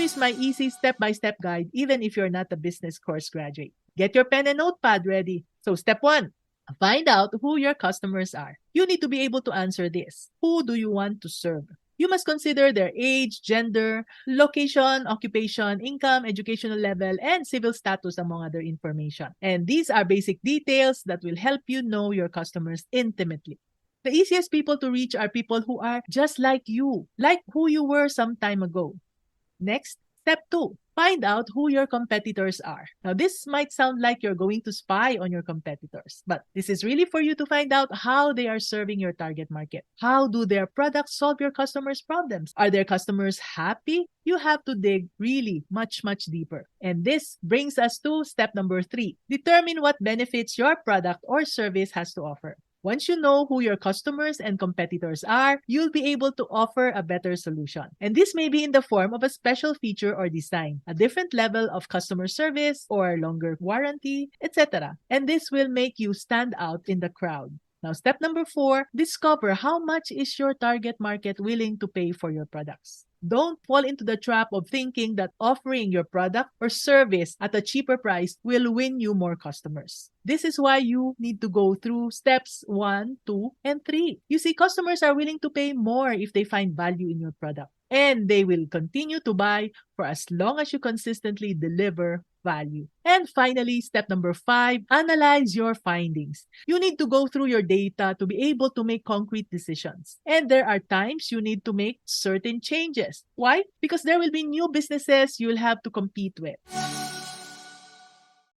is my easy step-by-step guide even if you're not a business course graduate. Get your pen and notepad ready. So step 1, find out who your customers are. You need to be able to answer this. Who do you want to serve? You must consider their age, gender, location, occupation, income, educational level, and civil status, among other information. And these are basic details that will help you know your customers intimately. The easiest people to reach are people who are just like you, like who you were some time ago. Next, step 2, find out who your competitors are. Now, this might sound like you're going to spy on your competitors, but this is really for you to find out how they are serving your target market. How do their products solve your customers' problems? Are their customers happy? You have to dig really much deeper. And this brings us to step number 3. Determine what benefits your product or service has to offer. Once you know who your customers and competitors are, you'll be able to offer a better solution. And this may be in the form of a special feature or design, a different level of customer service or longer warranty, etc. And this will make you stand out in the crowd. Now, step number 4, discover how much is your target market willing to pay for your products. Don't fall into the trap of thinking that offering your product or service at a cheaper price will win you more customers. This is why you need to go through steps 1, 2, and 3. You see, customers are willing to pay more if they find value in your product. And they will continue to buy for as long as you consistently deliver value. And finally, step number 5, analyze your findings. You need to go through your data to be able to make concrete decisions. And there are times you need to make certain changes. Why? Because there will be new businesses you'll have to compete with.